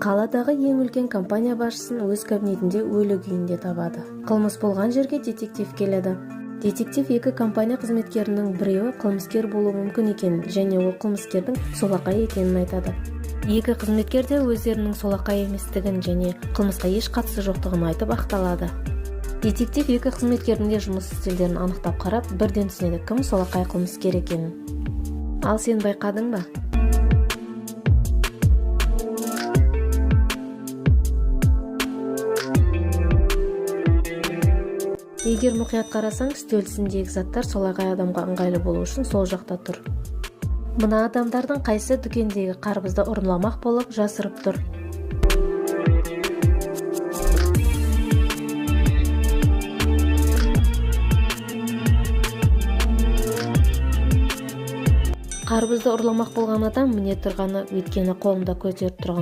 Қаладағы ең үлкен компания басшысын өз кабинетінде өлі күйінде табады. Қылмыс болған жерге детектив келеді. Детектив екі компания қызметкерінің біреуі қылмыскер болуы мүмкін екенін және ол қылмыскердің солақай екенін айтады. Екі қызметкер де өздерінің солақай еместігін және қылмысқа еш қатысы жоқтығын айтып ақталады. Детектив екі қызметкердің де жұмыс стильдерін анықтап қарап, бірден түсінеді кім солақай қылмыскер екенін. Ал сен байқадың ба? Егер мұқият қарасаң, үстел үстіндегі заттар солақай адамға ыңғайлы болу үшін сол жақта тұр. Мына адамдардың қайсы дүкендегі қарбызды ұрымламақ болып жасырып тұр. Қарбызды ұрламақ болған адам міне тұрғаны, өйткені қолында көтеріп тұрған